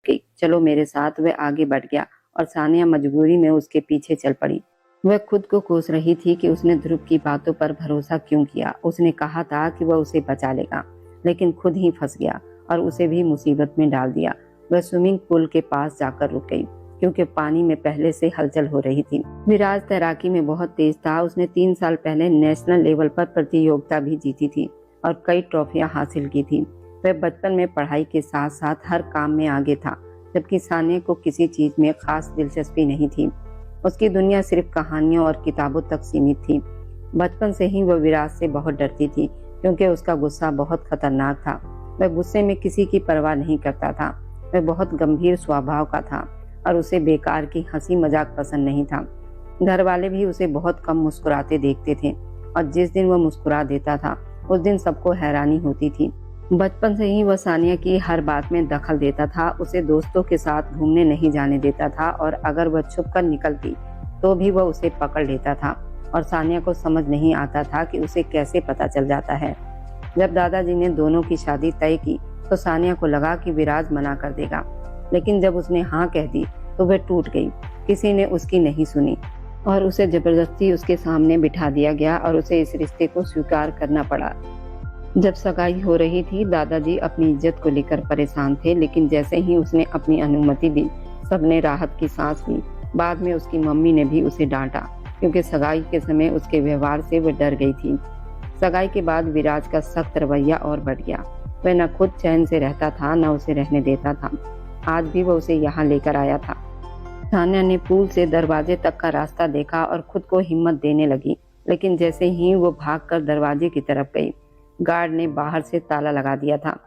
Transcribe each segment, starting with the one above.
गई, चलो मेरे साथ। वह आगे बढ़ गया और सानिया मजबूरी में उसके पीछे चल पड़ी। वह खुद को कोस रही थी कि उसने ध्रुव की बातों पर भरोसा क्यों किया। उसने कहा था कि वह उसे बचा लेगा, लेकिन खुद ही फंस गया और उसे भी मुसीबत में डाल दिया। वह स्विमिंग पूल के पास जाकर रुक गई, क्योंकि पानी में पहले से हलचल हो रही थी। विराज तैराकी में बहुत तेज था। उसने 3 साल पहले नेशनल लेवल पर प्रतियोगिता भी जीती थी और कई ट्रॉफियां हासिल की थी। वह बचपन में पढ़ाई के साथ साथ हर काम में आगे था, जबकि सानिया को किसी चीज में खास दिलचस्पी नहीं थी। उसकी दुनिया सिर्फ कहानियों और किताबों तक सीमित थी। बचपन से ही वह विराज से बहुत डरती थी, क्योंकि उसका गुस्सा बहुत खतरनाक था। वह गुस्से में किसी की परवाह नहीं करता था। वह बहुत गंभीर स्वभाव का था और उसे बेकार की हंसी मजाक पसंद नहीं था। घर वाले भी उसे बहुत कम मुस्कुराते देखते थे, और जिस दिन वह मुस्कुरा देता था उस दिन सबको हैरानी होती थी। बचपन से ही वह सानिया की हर बात में दखल देता था। उसे दोस्तों के साथ घूमने नहीं जाने देता था, और अगर वह छुपकर निकलती तो भी वह उसे पकड़ लेता था। और सानिया को समझ नहीं आता था कि उसे कैसे पता चल जाता है। जब दादाजी ने दोनों की शादी तय की तो सानिया को लगा कि विराज मना कर देगा, लेकिन जब उसने हाँ कह दी तो वह टूट गई। किसी ने उसकी नहीं सुनी और उसे जबरदस्ती उसके सामने बिठा दिया गया और उसे इस रिश्ते को स्वीकार करना पड़ा। जब सगाई हो रही थी, दादाजी अपनी इज्जत को लेकर परेशान थे, लेकिन जैसे ही उसने अपनी अनुमति दी, सबने राहत की सांस ली। बाद में उसकी मम्मी ने भी उसे डांटा, क्योंकि सगाई के समय उसके व्यवहार से वह डर गई थी। सगाई के बाद विराज का सख्त रवैया और बढ़ गया। वह न खुद चैन से रहता था, न उसे रहने देता था। आज भी वह उसे यहाँ लेकर आया था। सानिया ने पूल से दरवाजे तक का रास्ता देखा और खुद को हिम्मत देने लगी, लेकिन जैसे ही वो भागकर दरवाजे की तरफ गई, गार्ड ने बाहर से ताला लगा दिया था।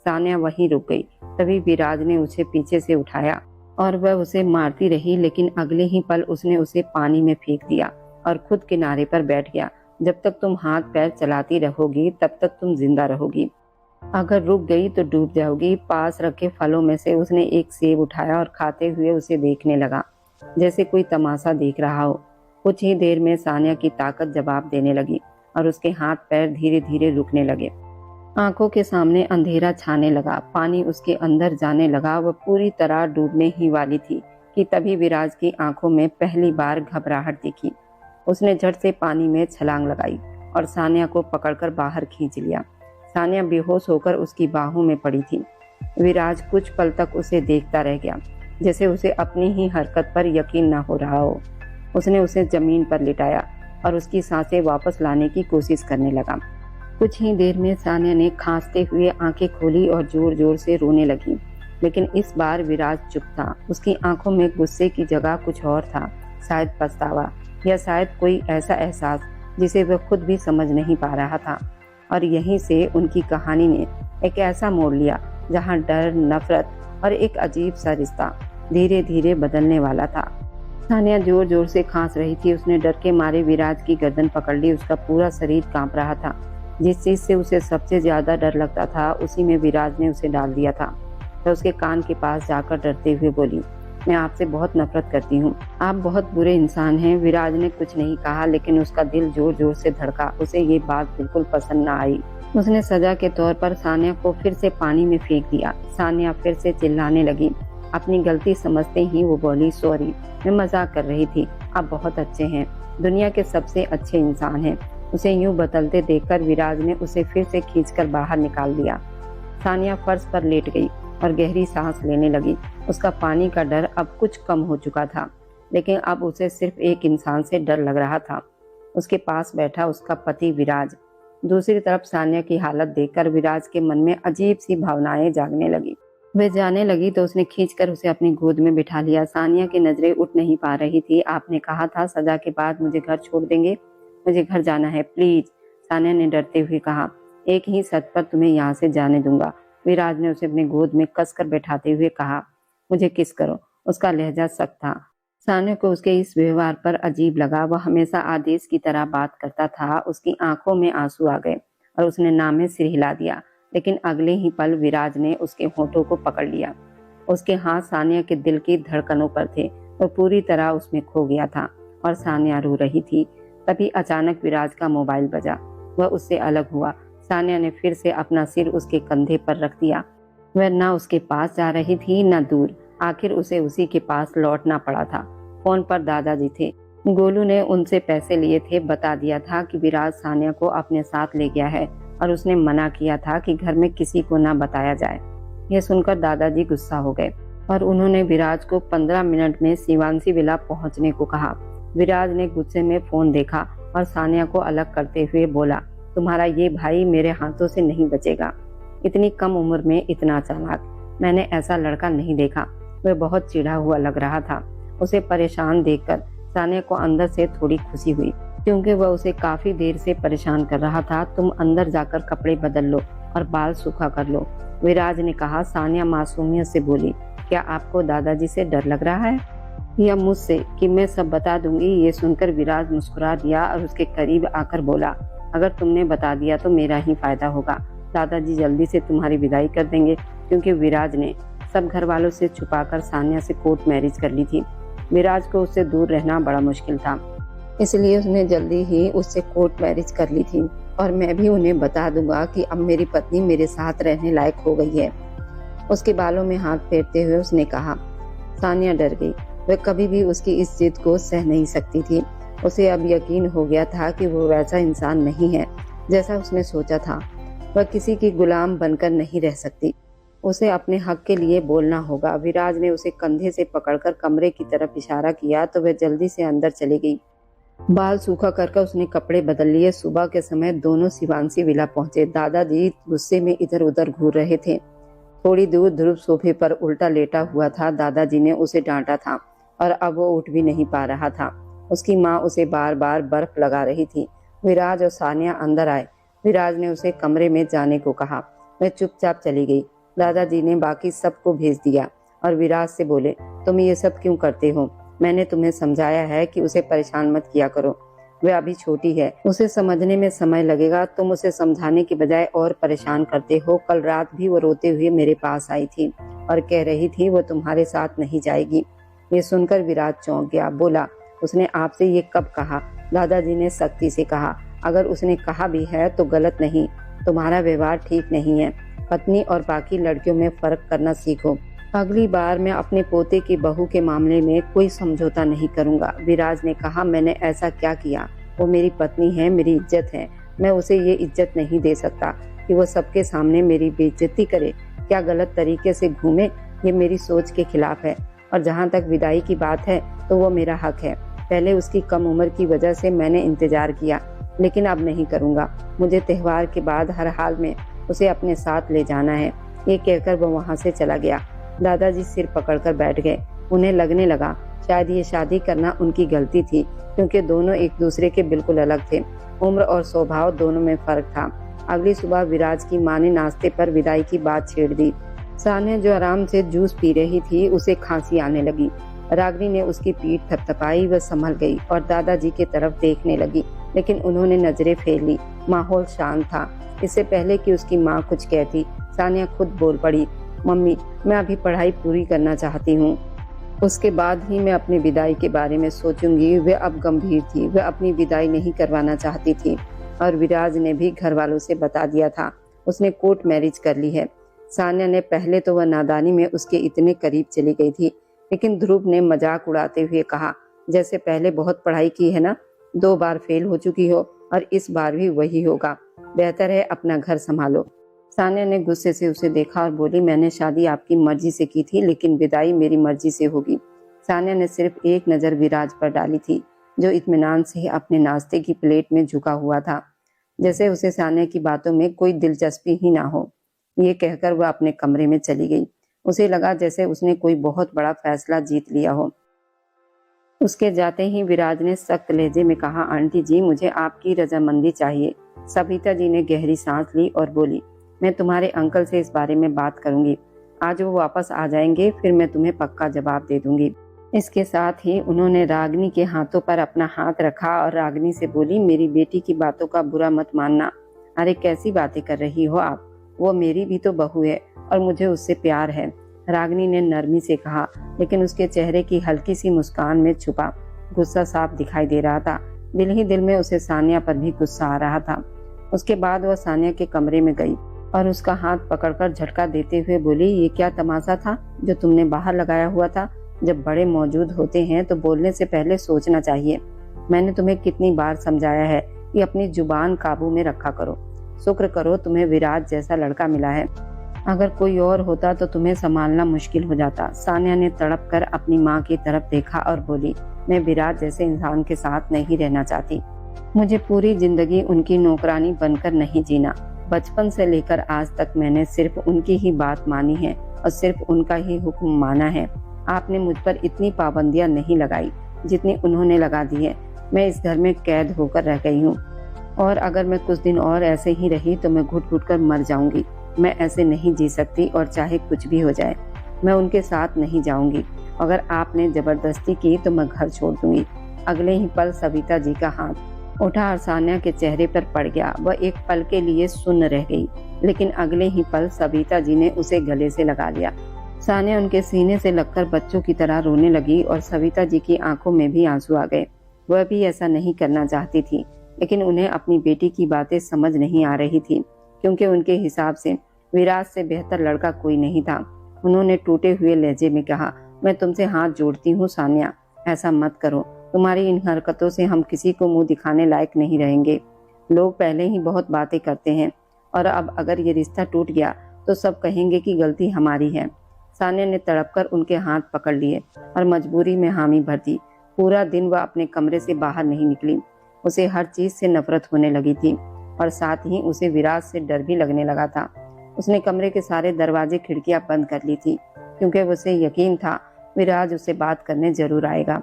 सानिया वहीं रुक गई। तभी विराज ने उसे पीछे से उठाया और वह उसे मारती रही, लेकिन अगले ही पल उसने उसे पानी में फेंक दिया और खुद किनारे पर बैठ गया। जब तक तुम हाथ पैर चलाती रहोगी तब तक तुम जिंदा रहोगी, अगर रुक गई तो डूब जाओगी। पास रखे फलों में से उसने एक सेब उठाया और खाते हुए उसे देखने लगा, जैसे कोई तमाशा देख रहा हो। कुछ ही देर में सानिया की ताकत जवाब देने लगी और उसके हाथ पैर धीरे धीरे रुकने लगे। आंखों के सामने अंधेरा छाने लगा, पानी उसके अंदर जाने लगा। वह पूरी तरह डूबने ही वाली थी कि तभी विराज की आंखों में पहली बार घबराहट दिखी। उसने झट से पानी में छलांग लगाई और सानिया को पकड़कर बाहर खींच लिया। सानिया बेहोश होकर उसकी बाहों में पड़ी थी। विराज कुछ पल तक उसे देखता रह गया, जैसे उसे अपनी ही हरकत पर यकीन न हो रहा हो। उसने उसे जमीन पर लिटाया और उसकी सांसें वापस लाने की कोशिश करने लगा। कुछ ही देर में सानिया ने खांसते हुए आंखें खोली और जोर जोर से रोने लगी, लेकिन इस बार विराज चुप था। उसकी आंखों में गुस्से की जगह कुछ और था, शायद पछतावा या शायद कोई ऐसा एहसास जिसे वह खुद भी समझ नहीं पा रहा था। और यहीं से उनकी कहानी ने एक ऐसा मोड़ लिया जहां डर, नफरत और एक अजीब सा रिश्ता धीरे धीरे बदलने वाला था। सानिया जोर जोर से खांस रही थी। उसने डर के मारे विराज की गर्दन पकड़ ली। उसका पूरा शरीर कांप रहा था। जिस चीज से उसे सबसे ज्यादा डर लगता था, उसी में विराज ने उसे डाल दिया था। वह उसके कान के पास जाकर डरते हुए बोली, मैं आपसे बहुत नफरत करती हूँ, आप बहुत बुरे इंसान हैं। विराज ने कुछ नहीं कहा, लेकिन उसका दिल जोर जोर से धड़का। उसे ये बात बिल्कुल पसंद न आई। उसने सजा के तौर पर सानिया को फिर से पानी में फेंक दिया। सानिया फिर से चिल्लाने लगी। अपनी गलती समझते ही वो बोली, सॉरी, मैं मजाक कर रही थी, आप बहुत अच्छे हैं, दुनिया के सबसे अच्छे इंसान हैं। उसे यूं बदलते देखकर विराज ने उसे फिर से खींचकर बाहर निकाल दिया। सानिया फर्श पर लेट गई और गहरी सांस लेने लगी। उसका पानी का डर अब कुछ कम हो चुका था, लेकिन अब उसे सिर्फ एक इंसान से डर लग रहा था, उसके पास बैठा उसका पति विराज। दूसरी तरफ सानिया की हालत देखकर विराज के मन में अजीब सी भावनाएं जागने लगी। वह जाने लगी तो उसने खींचकर उसे अपनी गोद में बिठा लिया। सानिया की नजरें उठ नहीं पा रही थी। आपने कहा था सजा के बाद मुझे घर छोड़ देंगे, मुझे घर जाना है प्लीज, सानिया ने डरते हुए कहा। एक ही शर्त पर तुम्हें यहाँ से जाने दूंगा, विराज ने उसे अपने गोद में कसकर बैठाते हुए कहा। मुझे किस करो। उसका लहजा सख्त था। सानिया को उसके इस व्यवहार पर अजीब लगा। वह हमेशा आदेश की तरह बात करता था। उसकी आंखों में आंसू आ गए और उसने नाम में सिर हिला दिया, लेकिन अगले ही पल विराज ने उसके होठों को पकड़ लिया। उसके हाथ सानिया के दिल की धड़कनों पर थे। वह पूरी तरह उसमें खो गया था और सानिया रो रही थी। तभी अचानक विराज का मोबाइल बजा। वह उससे अलग हुआ। सानिया ने फिर से अपना सिर उसके कंधे पर रख दिया। वह न उसके पास जा रही थी न दूर। आखिर उसे उसी के पास लौटना पड़ा था। फोन पर दादाजी थे। गोलू ने उनसे पैसे लिए थे। बता दिया था कि विराज सानिया को अपने साथ ले गया है और उसने मना किया था कि घर में किसी को ना बताया जाए। यह सुनकर दादाजी गुस्सा हो गए और उन्होंने विराज को 15 मिनट में शिवांशी विला पहुंचने को कहा। विराज ने गुस्से में फोन देखा और सानिया को अलग करते हुए बोला, तुम्हारा ये भाई मेरे हाथों से नहीं बचेगा। इतनी कम उम्र में इतना चालाक मैंने ऐसा लड़का नहीं देखा। वह बहुत चिढ़ा हुआ लग रहा था। उसे परेशान देखकर सानिया को अंदर से थोड़ी खुशी हुई, क्योंकि वह उसे काफी देर से परेशान कर रहा था। तुम अंदर जाकर कपड़े बदल लो और बाल सूखा कर लो, विराज ने कहा। सानिया मासूमियत से बोली, क्या आपको दादाजी से डर लग रहा है या मुझसे कि मैं सब बता दूंगी? ये सुनकर विराज मुस्कुरा दिया और उसके करीब आकर बोला, अगर तुमने बता दिया तो मेरा ही फायदा होगा। दादाजी जल्दी से तुम्हारी विदाई कर देंगे, क्योंकि विराज ने सब घर वालों से छुपाकर सानिया से कोर्ट मैरिज कर ली थी। विराज को उससे दूर रहना बड़ा मुश्किल था, इसलिए उसने जल्दी ही उससे कोर्ट मैरिज कर ली थी। और मैं भी उन्हें बता दूंगा कि अब मेरी पत्नी मेरे साथ रहने लायक हो गई है। उसके बालों में हाथ फेरते हुए उसने कहा। सानिया डर गई। वह कभी भी उसकी इस जिद को सह नहीं सकती थी। उसे अब यकीन हो गया था कि वो वैसा इंसान नहीं है जैसा उसने सोचा था। वह किसी की गुलाम बनकर नहीं रह सकती। उसे अपने हक के लिए बोलना होगा। विराज ने उसे कंधे से पकड़कर कमरे की तरफ इशारा किया तो वह जल्दी से अंदर चली गई। बाल सूखा कर उसने कपड़े बदल लिए। सुबह के समय दोनों शिवांशी विला पहुंचे। दादाजी गुस्से में इधर उधर घूर रहे थे। थोड़ी दूर ध्रुव सोफे पर उल्टा लेटा हुआ था। दादाजी ने उसे डांटा था और अब वो उठ भी नहीं पा रहा था। उसकी माँ उसे बार बार बर्फ लगा रही थी। विराज और सानिया अंदर आए। विराज ने उसे कमरे में जाने को कहा। वह चुपचाप चली गई। दादाजी ने बाकी सबको भेज दिया और विराज से बोले, तुम ये सब क्यों करते हो? मैंने तुम्हें समझाया है कि उसे परेशान मत किया करो। वह अभी छोटी है, उसे समझने में समय लगेगा। तुम उसे समझाने की बजाय और परेशान करते हो। कल रात भी वो रोते हुए मेरे पास आई थी और कह रही थी वो तुम्हारे साथ नहीं जाएगी। ये सुनकर विराज चौंक गया। बोला, उसने आपसे ये कब कहा? दादाजी ने सख्ती से कहा। अगर उसने कहा भी है तो गलत नहीं। तुम्हारा व्यवहार ठीक नहीं है। पत्नी और बाकी लड़कियों में फर्क करना सीखो। अगली बार मैं अपने पोते की बहू के मामले में कोई समझौता नहीं करूंगा। विराज ने कहा, मैंने ऐसा क्या किया? वो मेरी पत्नी है, मेरी इज्जत है। मैं उसे ये इज्जत नहीं दे सकता कि वो सबके सामने मेरी बेइज्जती करे। क्या गलत तरीके से घूमे, ये मेरी सोच के खिलाफ है। और जहाँ तक विदाई की बात है तो वो मेरा हक है। पहले उसकी कम उम्र की वजह से मैंने इंतजार किया, लेकिन अब नहीं करूंगा। मुझे त्योहार के बाद हर हाल में उसे अपने साथ ले जाना है। ये कहकर वो वहाँ से चला गया। दादाजी सिर पकड़कर बैठ गए। उन्हें लगने लगा शायद ये शादी करना उनकी गलती थी, क्योंकि दोनों एक दूसरे के बिल्कुल अलग थे। उम्र और स्वभाव दोनों में फर्क था। अगली सुबह विराज की माँ ने नाश्ते पर विदाई की बात छेड़ दी। सानिया जो आराम से जूस पी रही थी, उसे खांसी आने लगी। रागिनी ने उसकी पीठ थपथपाई। वह संभल गई और दादाजी की तरफ देखने लगी, लेकिन उन्होंने नजरें फेर ली। माहौल शांत था। इससे पहले कि उसकी माँ कुछ कहती, सानिया खुद बोल पड़ी, मम्मी, मैं अभी पढ़ाई पूरी करना चाहती हूँ, उसके बाद ही मैं अपनी विदाई के बारे में सोचूंगी। वह अब गंभीर थी। वह अपनी विदाई नहीं करवाना चाहती थी और विराज ने भी घर वालों से बता दिया था। उसने कोर्ट मैरिज कर ली है। सानिया ने पहले तो वह नादानी में उसके इतने करीब चली गई थी, लेकिन ध्रुव ने मजाक उड़ाते हुए कहा, जैसे पहले बहुत पढ़ाई की है ना, 2 बार फेल हो चुकी हो और इस बार भी वही होगा। बेहतर है अपना घर संभालो। सानिया ने गुस्से से उसे देखा और बोली, मैंने शादी आपकी मर्जी से की थी, लेकिन विदाई मेरी मर्जी से होगी। सानिया ने सिर्फ एक नजर विराज पर डाली थी, जो इत्मीनान से अपने नाश्ते की प्लेट में झुका हुआ था, जैसे उसे सानिया की बातों में कोई दिलचस्पी ही ना हो। ये कहकर वह अपने कमरे में चली गई। उसे लगा जैसे उसने कोई बहुत बड़ा फैसला जीत लिया हो। उसके जाते ही विराज ने सख्त लहजे में कहा, आंटी जी, मुझे आपकी रजामंदी चाहिए। सविता जी ने गहरी सांस ली और बोली, मैं तुम्हारे अंकल से इस बारे में बात करूंगी। आज वो वापस आ जाएंगे, फिर मैं तुम्हें पक्का जवाब दे दूंगी। इसके साथ ही उन्होंने रागिनी के हाथों पर अपना हाथ रखा और रागिनी से बोली, मेरी बेटी की बातों का बुरा मत मानना। अरे कैसी बातें कर रही हो आप? वो मेरी भी तो बहू है और मुझे उससे प्यार है, रागिनी ने नरमी से कहा, लेकिन उसके चेहरे की हल्की सी मुस्कान में छुपा गुस्सा साफ दिखाई दे रहा था। दिल ही दिल में उसे सानिया पर भी गुस्सा आ रहा था। उसके बाद वह सानिया के कमरे में गई। और उसका हाथ पकड़कर झटका देते हुए बोली, ये क्या तमाशा था जो तुमने बाहर लगाया हुआ था? जब बड़े मौजूद होते हैं तो बोलने से पहले सोचना चाहिए। मैंने तुम्हें कितनी बार समझाया है कि अपनी जुबान काबू में रखा करो। शुक्र करो तुम्हें विराज जैसा लड़का मिला है, अगर कोई और होता तो तुम्हें संभालना मुश्किल हो जाता। सान्या ने तड़प कर अपनी माँ की तरफ देखा और बोली, मैं विराज जैसे इंसान के साथ नहीं रहना चाहती। मुझे पूरी जिंदगी उनकी नौकरानी बनकर नहीं जीना। बचपन से लेकर आज तक मैंने सिर्फ उनकी ही बात मानी है और सिर्फ उनका ही हुक्म माना है। आपने मुझ पर इतनी पाबंदियां नहीं लगाई जितनी उन्होंने लगा दी है। मैं इस घर में कैद होकर रह गई हूँ और अगर मैं कुछ दिन और ऐसे ही रही तो मैं घुट घुट कर मर जाऊंगी। मैं ऐसे नहीं जी सकती और चाहे कुछ भी हो जाए मैं उनके साथ नहीं जाऊंगी। अगर आपने जबरदस्ती की तो मैं घर छोड़ दूंगी। अगले ही पल सविता जी का हाथ उठा और सान्या के चेहरे पर पड़ गया। वह एक पल के लिए सुन्न रह गई, लेकिन अगले ही पल सविता जी ने उसे गले से लगा लिया। सान्या उनके सीने से लगकर बच्चों की तरह रोने लगी और सविता जी की आंखों में भी आंसू आ गए। वह भी ऐसा नहीं करना चाहती थी, लेकिन उन्हें अपनी बेटी की बातें समझ नहीं आ रही थी, क्योंकि उनके हिसाब से विराज से बेहतर लड़का कोई नहीं था। उन्होंने टूटे हुए लहजे में कहा, मैं तुमसे हाथ जोड़ती हूँ सान्या, ऐसा मत करो। तुम्हारी इन हरकतों से हम किसी को मुंह दिखाने लायक नहीं रहेंगे। लोग पहले ही बहुत बातें करते हैं और अब अगर ये रिश्ता टूट गया तो सब कहेंगे कि गलती हमारी है। सान्या ने तड़पकर उनके हाथ पकड़ लिए और मजबूरी में हामी भर दी। पूरा दिन वह अपने कमरे से बाहर नहीं निकली। उसे हर चीज से नफरत होने लगी थी और साथ ही उसे विराज से डर भी लगने लगा था। उसने कमरे के सारे दरवाजे खिड़कियां बंद कर ली थी, क्योंकि उसे यकीन था विराज उससे बात करने जरूर आएगा।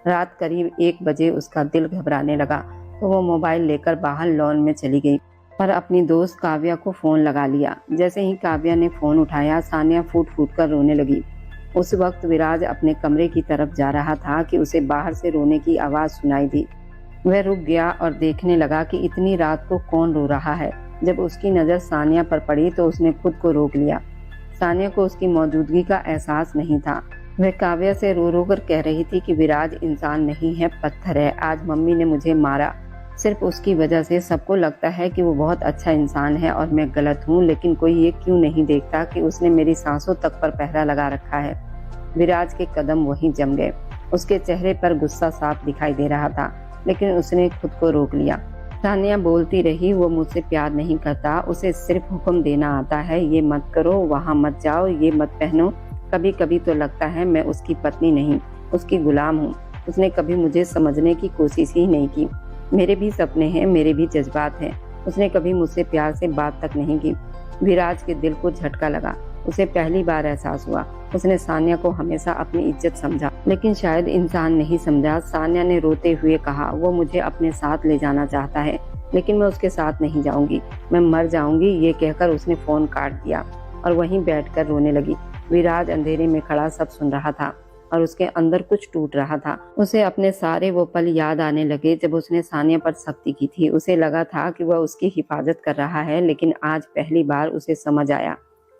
रात करीब 1 बजे उसका दिल घबराने लगा तो वो मोबाइल लेकर बाहर लॉन में चली गई और अपनी दोस्त काव्या को फोन लगा लिया। जैसे ही काव्या ने फोन उठाया, सान्या फूट फूट कर रोने लगी। उस वक्त विराज अपने कमरे की तरफ जा रहा था कि उसे बाहर से रोने की आवाज सुनाई दी। वह रुक गया और देखने लगा कि इतनी रात को कौन रो रहा है। जब उसकी नजर सान्या पर पड़ी तो उसने खुद को रोक लिया। सान्या को उसकी मौजूदगी का एहसास नहीं था। वह काव्या से रो रो कर कह रही थी कि विराज इंसान नहीं है, पत्थर है। आज मम्मी ने मुझे मारा सिर्फ उसकी वजह से। सबको लगता है कि वो बहुत अच्छा इंसान है और मैं गलत हूँ, लेकिन कोई ये क्यों नहीं देखता कि उसने मेरी सांसों तक पर पहरा लगा रखा है। विराज के कदम वहीं जम गए। उसके चेहरे पर गुस्सा साफ दिखाई दे रहा था, लेकिन उसने खुद को रोक लिया। सान्या बोलती रही, वो मुझसे प्यार नहीं करता, उसे सिर्फ हुक्म देना आता है। ये मत करो, वहाँ मत जाओ, ये मत पहनो। कभी कभी तो लगता है मैं उसकी पत्नी नहीं, उसकी गुलाम हूँ। उसने कभी मुझे समझने की कोशिश ही नहीं की। मेरे भी सपने हैं, मेरे भी जज्बात हैं। उसने कभी मुझसे प्यार से बात तक नहीं की। विराज के दिल को झटका लगा। उसे पहली बार एहसास हुआ उसने सान्या को हमेशा अपनी इज्जत समझा, लेकिन शायद इंसान नहीं समझा। सान्या ने रोते हुए कहा, वो मुझे अपने साथ ले जाना चाहता है, लेकिन मैं उसके साथ नहीं जाऊंगी, मैं मर जाऊंगी। ये कहकर उसने फोन काट दिया और वहीं बैठकर रोने लगी। विराज अंधेरे में खड़ा सब सुन रहा था और उसके अंदर कुछ टूट रहा था। उसे अपने सारे वो पल याद आने लगे जब उसने सान्या पर सख्ती की थी। उसे लगा था कि वह उसकी हिफाजत कर रहा है, लेकिन आज पहली बार उसे समझ आया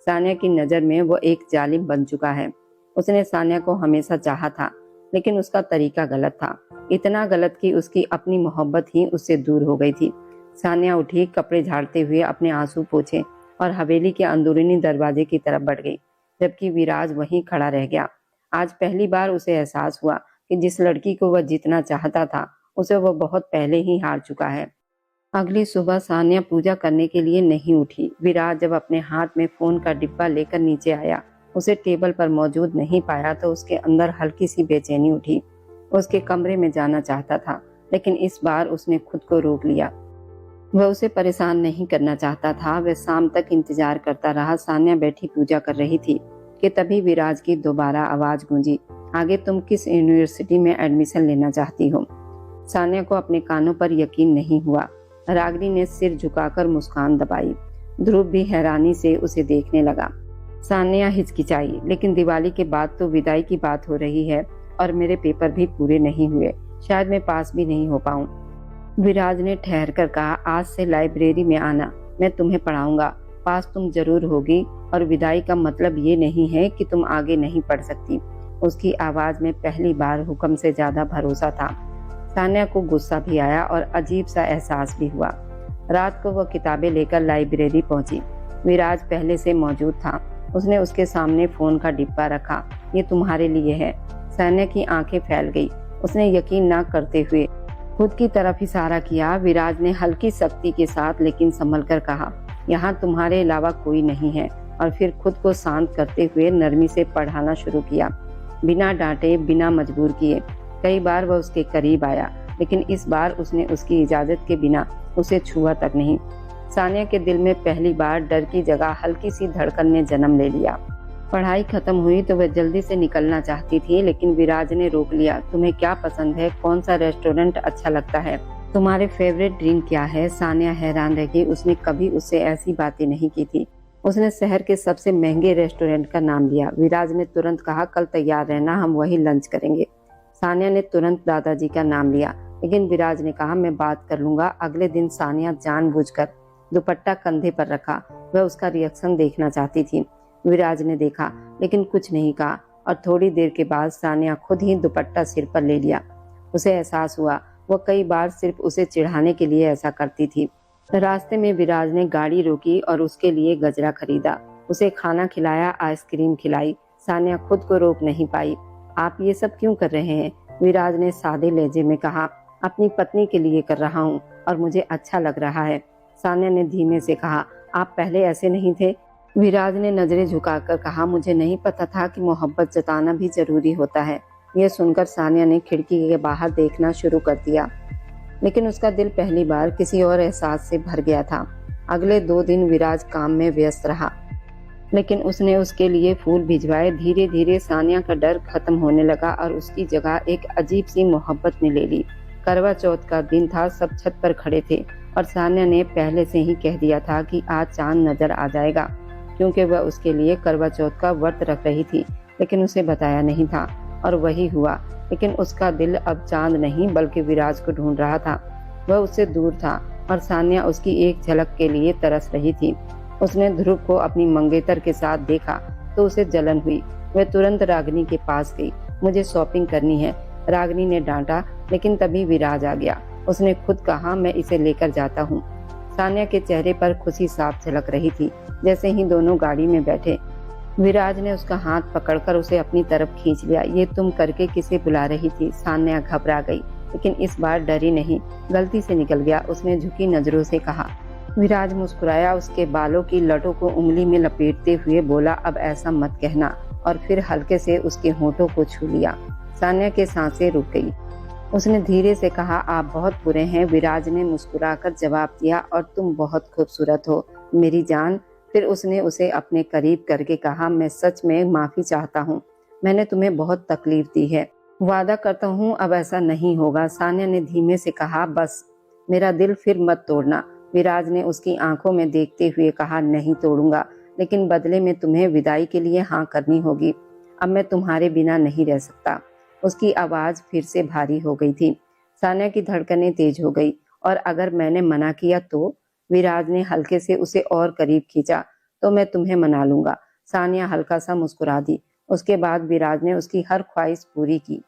सान्या की नजर में वो एक जालिम बन चुका है। उसने सान्या को हमेशा चाहा था, लेकिन उसका तरीका गलत था। इतना गलत कि उसकी अपनी मोहब्बत ही उससे दूर हो गई थी। सान्या उठी, कपड़े झाड़ते हुए अपने आंसू पोंछे और हवेली के अंदरूनी दरवाजे की तरफ बढ़ गई, जबकि विराज वहीं खड़ा रह गया। आज पहली बार उसे एहसास हुआ कि जिस लड़की को वह जीतना चाहता था उसे वह बहुत पहले ही हार चुका है। अगली सुबह सान्या पूजा करने के लिए नहीं उठी। विराज जब अपने हाथ में फोन का डिब्बा लेकर नीचे आया, उसे टेबल पर मौजूद नहीं पाया तो उसके अंदर हल्की सी बेचैनी उठी। उसके कमरे में जाना चाहता था, लेकिन इस बार उसने खुद को रोक लिया। वह उसे परेशान नहीं करना चाहता था। वह शाम तक इंतजार करता रहा। सान्या बैठी पूजा कर रही थी कि तभी विराज की दोबारा आवाज गूंजी, आगे तुम किस यूनिवर्सिटी में एडमिशन लेना चाहती हो? सान्या को अपने कानों पर यकीन नहीं हुआ। रागिनी ने सिर झुकाकर मुस्कान दबाई। ध्रुव भी हैरानी से उसे देखने लगा। सान्या हिचकिचाई, लेकिन दिवाली के बाद तो विदाई की बात हो रही है और मेरे पेपर भी पूरे नहीं हुए, शायद मैं पास भी नहीं हो पाऊं। विराज ने ठहर कर कहा, आज से लाइब्रेरी में आना, मैं तुम्हें पढ़ाऊंगा। पास तुम जरूर होगी और विदाई का मतलब ये नहीं है कि तुम आगे नहीं पढ़ सकती। उसकी आवाज में पहली बार हुक्म से ज्यादा भरोसा था। सान्या को गुस्सा भी आया और अजीब सा एहसास भी हुआ। रात को वह किताबें लेकर लाइब्रेरी पहुंची। विराज पहले से मौजूद था। उसने उसके सामने फोन का डिब्बा रखा। ये तुम्हारे लिए है। सान्या की आंखें फैल गई। उसने यकीन न करते हुए खुद की तरफ इशारा किया। विराज ने हल्की सख्ती के साथ लेकिन संभल कर कहा, यहाँ तुम्हारे अलावा कोई नहीं है, और फिर खुद को शांत करते हुए नरमी से पढ़ाना शुरू किया, बिना डांटे, बिना मजबूर किए। कई बार वह उसके करीब आया, लेकिन इस बार उसने उसकी इजाजत के बिना उसे छुआ तक नहीं। सानिया के दिल में पहली बार डर की जगह हल्की सी धड़कन ने जन्म ले लिया। पढ़ाई खत्म हुई तो वह जल्दी से निकलना चाहती थी, लेकिन विराज ने रोक लिया। तुम्हें क्या पसंद है? कौन सा रेस्टोरेंट अच्छा लगता है? तुम्हारे फेवरेट ड्रिंक क्या है? सानिया हैरान रह गई। उसने कभी उससे ऐसी बातें नहीं की थी। उसने शहर के सबसे महंगे रेस्टोरेंट का नाम लिया। विराज ने तुरंत कहा, कल तैयार रहना, हम वही लंच करेंगे। सानिया ने तुरंत दादाजी का नाम लिया, लेकिन विराज ने कहा, मैं बात कर लूंगा। अगले दिन सानिया जानबूझकर दुपट्टा कंधे पर रखा। वह उसका रिएक्शन देखना चाहती थी। विराज ने देखा, लेकिन कुछ नहीं कहा, और थोड़ी देर के बाद सानिया खुद ही दुपट्टा सिर पर ले लिया। उसे एहसास हुआ वह कई बार सिर्फ उसे चिढ़ाने के लिए ऐसा करती थी। रास्ते में विराज ने गाड़ी रोकी और उसके लिए गजरा खरीदा। उसे खाना खिलाया, आइसक्रीम खिलाई। सानिया खुद को रोक नहीं पाई। आप ये सब क्यों कर रहे हैं? विराज ने सादे लहजे में कहा, अपनी पत्नी के लिए कर रहा हूँ और मुझे अच्छा लग रहा है। सानिया ने धीमे से कहा, आप पहले ऐसे नहीं थे। विराज ने नजरें झुकाकर कहा, मुझे नहीं पता था कि मोहब्बत जताना भी जरूरी होता है। यह सुनकर सानिया ने खिड़की के बाहर देखना शुरू कर दिया, लेकिन उसका दिल पहली बार किसी और एहसास से भर गया था। अगले 2 दिन विराज काम में व्यस्त रहा, लेकिन उसने उसके लिए फूल भिजवाए। धीरे धीरे सानिया का डर खत्म होने लगा और उसकी जगह एक अजीब सी मोहब्बत ने ले ली। करवा चौथ का दिन था। सब छत पर खड़े थे और सानिया ने पहले से ही कह दिया था कि आज चांद नजर आ जाएगा, क्योंकि वह उसके लिए करवा चौथ का व्रत रख रही थी, लेकिन उसे बताया नहीं था। और वही हुआ, लेकिन उसका दिल अब चांद नहीं बल्कि विराज को ढूंढ रहा था। वह उससे दूर था और सानिया उसकी एक झलक के लिए तरस रही थी। उसने ध्रुव को अपनी मंगेतर के साथ देखा तो उसे जलन हुई। वह तुरंत रागिनी के पास गई। मुझे शॉपिंग करनी है, रागिनी ने डांटा, लेकिन तभी विराज आ गया। उसने खुद कहा, मैं इसे लेकर जाता हूँ। सानिया के चेहरे पर खुशी साफ झलक रही थी। जैसे ही दोनों गाड़ी में बैठे, विराज ने उसका हाथ पकड़कर उसे अपनी तरफ खींच लिया। ये तुम करके किसे बुला रही थी? सानिया घबरा गई, लेकिन इस बार डरी नहीं, गलती से निकल गया, उसने झुकी नजरों से कहा। विराज मुस्कुराया, उसके बालों की लटों को उंगली में लपेटते हुए बोला, अब ऐसा मत कहना, और फिर हल्के से उसके होठों को छू लिया। सानिया के सांसें रुक गई। उसने धीरे से कहा, आप बहुत बुरे हैं। विराज ने मुस्कुराकर जवाब दिया, और तुम बहुत खूबसूरत हो मेरी जान। फिर उसने उसे अपने करीब करके कहा, मैं सच में माफी चाहता हूँ, मैंने तुम्हें बहुत तकलीफ दी है। वादा करता हूँ अब ऐसा नहीं होगा। सानिया ने धीमे से कहा, बस मेरा दिल फिर मत तोड़ना। विराज ने उसकी आंखों में देखते हुए कहा, नहीं तोड़ूंगा, लेकिन बदले में तुम्हें विदाई के लिए हाँ करनी होगी। अब मैं तुम्हारे बिना नहीं रह सकता। उसकी आवाज फिर से भारी हो गई थी। सानिया की धड़कनें तेज हो गई। और अगर मैंने मना किया तो? विराज ने हल्के से उसे और करीब खींचा। तो मैं तुम्हें मना लूंगा। सानिया हल्का सा मुस्कुरा दी। उसके बाद विराज ने उसकी हर ख्वाहिश पूरी की।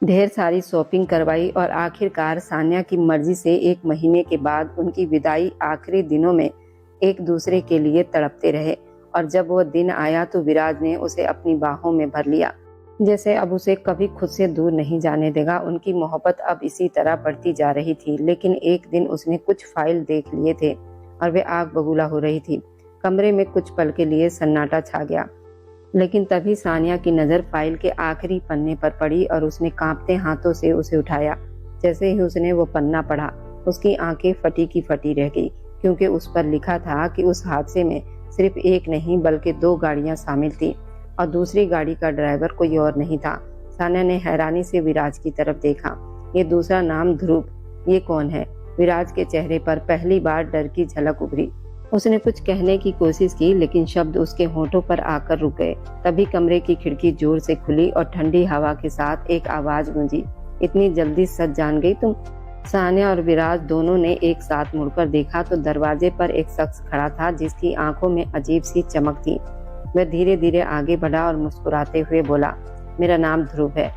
ढेर सारी शॉपिंग करवाई और आखिरकार सानिया की मर्जी से 1 महीने के बाद उनकी विदाई। आखिरी दिनों में एक दूसरे के लिए तड़पते रहे, और जब वो दिन आया तो विराज ने उसे अपनी बाहों में भर लिया, जैसे अब उसे कभी खुद से दूर नहीं जाने देगा। उनकी मोहब्बत अब इसी तरह बढ़ती जा रही थी। लेकिन एक दिन उसने कुछ फाइल देख लिए थे और वे आग बबूला हो रही थी। कमरे में कुछ पल के लिए सन्नाटा छा गया, लेकिन तभी सानिया की नजर फाइल के आखिरी पन्ने पर पड़ी और उसने कांपते हाथों से उसे उठाया। जैसे ही उसने वो पन्ना पढ़ा, उसकी आंखें फटी की फटी रह गई, क्योंकि उस पर लिखा था कि उस हादसे में सिर्फ एक नहीं बल्कि 2 गाड़ियां शामिल थी, और दूसरी गाड़ी का ड्राइवर कोई और नहीं था। सानिया ने हैरानी से विराज की तरफ देखा। ये दूसरा नाम ध्रुव, ये कौन है? विराज के चेहरे पर पहली बार डर की झलक उभरी। उसने कुछ कहने की कोशिश की, लेकिन शब्द उसके होठों पर आकर रुक गए। तभी कमरे की खिड़की जोर से खुली और ठंडी हवा के साथ एक आवाज गूंजी, इतनी जल्दी सच जान गई तुम? सानिया और विराज दोनों ने एक साथ मुड़कर देखा तो दरवाजे पर एक शख्स खड़ा था, जिसकी आंखों में अजीब सी चमक थी। वह धीरे धीरे आगे बढ़ा और मुस्कुराते हुए बोला, मेरा नाम ध्रुव है,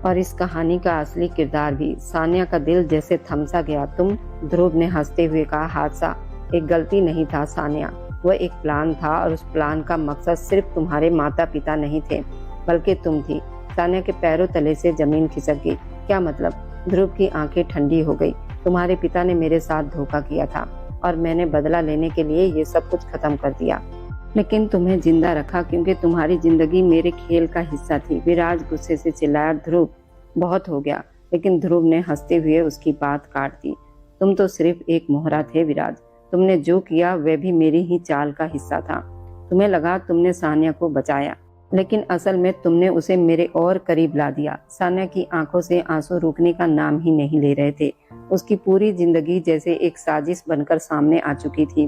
और इस कहानी का असली किरदार भी। सानिया का दिल जैसे थमसा गया। तुम? ध्रुव ने हंसते हुए कहा, हादसा, एक गलती नहीं था सानिया, वह एक प्लान था और उस प्लान का मकसद सिर्फ तुम्हारे माता पिता नहीं थे बल्कि तुम थी। सान्या के पैरों तले से जमीन खिसक गई। क्या मतलब? ध्रुव की आंखें ठंडी हो गई। तुम्हारे पिता ने मेरे साथ धोखा किया था और मैंने बदला लेने के लिए ये सब कुछ खत्म कर दिया, लेकिन तुम्हें जिंदा रखा क्योंकि तुम्हारी जिंदगी मेरे खेल का हिस्सा थी। विराज गुस्से से चिल्लाया, ध्रुव बहुत हो गया। लेकिन ध्रुव ने हंसते हुए उसकी बात काट दी। तुम तो सिर्फ एक मोहरा थे विराज। तुमने जो किया वह भी मेरी ही चाल का हिस्सा था। तुम्हें लगा तुमने सान्या को बचाया, लेकिन असल में तुमने उसे मेरे और करीब ला दिया। सान्या की आंखों से आंसू रुकने का नाम ही नहीं ले रहे थे। उसकी पूरी जिंदगी जैसे एक साजिश बनकर सामने आ चुकी थी।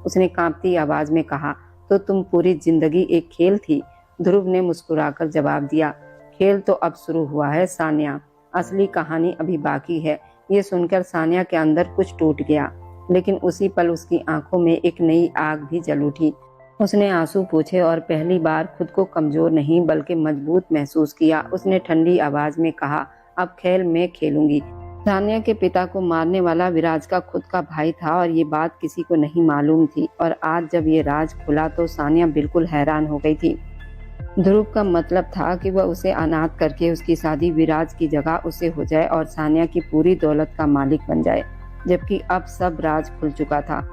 उसने कांपती आवाज में कहा, तो तुम पूरी जिंदगी एक खेल थी? ध्रुव ने मुस्कुराकर जवाब दिया, खेल तो अब शुरू हुआ है सान्या, असली कहानी अभी बाकी है। ये सुनकर सान्या के अंदर कुछ टूट गया, लेकिन उसी पल उसकी आंखों में एक नई आग भी जल उठी। उसने आंसू पोंछे और पहली बार खुद को कमजोर नहीं बल्कि मजबूत महसूस किया। उसने ठंडी आवाज में कहा, अब खेल मैं खेलूंगी। सान्या के पिता को मारने वाला विराज का खुद का भाई था और ये बात किसी को नहीं मालूम थी। और आज जब ये राज खुला तो सान्या बिल्कुल हैरान हो गई थी। ध्रुव का मतलब था कि वह उसे अनाथ करके उसकी शादी विराज की जगह उसे हो जाए और सान्या की पूरी दौलत का मालिक बन जाए, जबकि अब सब राज खुल चुका था।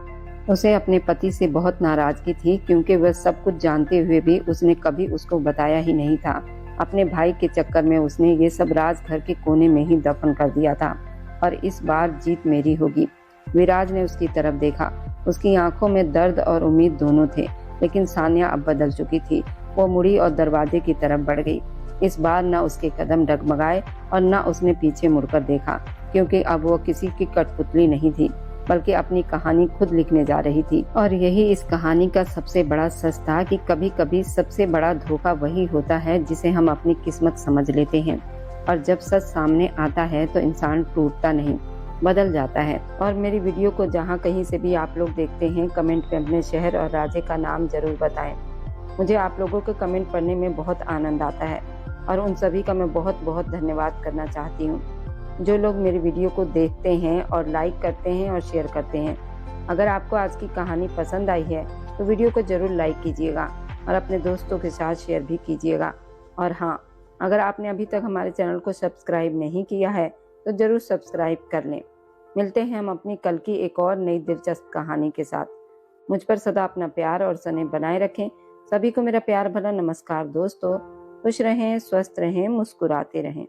उसे अपने पति से बहुत नाराजगी थी क्योंकि वह सब कुछ जानते हुए भी उसने कभी उसको बताया ही नहीं था। अपने भाई के चक्कर में उसने ये सब राज घर के कोने में ही दफन कर दिया था। और इस बार जीत मेरी होगी। विराज ने उसकी तरफ देखा। उसकी आंखों में दर्द और उम्मीद दोनों थे, लेकिन सान्या अब बदल चुकी थी। वो मुड़ी और दरवाजे की तरफ बढ़ गई। इस बार न उसके कदम डगमगाए और न उसने पीछे मुड़कर देखा, क्योंकि अब वो किसी की कठपुतली नहीं थी बल्कि अपनी कहानी खुद लिखने जा रही थी। और यही इस कहानी का सबसे बड़ा सच था कि कभी कभी सबसे बड़ा धोखा वही होता है जिसे हम अपनी किस्मत समझ लेते हैं। और जब सच सामने आता है तो इंसान टूटता नहीं, बदल जाता है। और मेरी वीडियो को जहाँ कहीं से भी आप लोग देखते हैं, कमेंट में अपने शहर और राज्य का नाम जरूर बताएं। मुझे आप लोगों के कमेंट पढ़ने में बहुत आनंद आता है और उन सभी का मैं बहुत बहुत धन्यवाद करना चाहती हूँ जो लोग मेरी वीडियो को देखते हैं और लाइक करते हैं और शेयर करते हैं। अगर आपको आज की कहानी पसंद आई है तो वीडियो को जरूर लाइक कीजिएगा और अपने दोस्तों के साथ शेयर भी कीजिएगा। और हाँ, अगर आपने अभी तक हमारे चैनल को सब्सक्राइब नहीं किया है तो जरूर सब्सक्राइब कर लें। मिलते हैं हम अपनी कल की एक और नई दिलचस्प कहानी के साथ। मुझ पर सदा अपना प्यार और स्नेह बनाए रखें। सभी को मेरा प्यार भरा नमस्कार दोस्तों। खुश रहें, स्वस्थ रहें, मुस्कुराते रहें।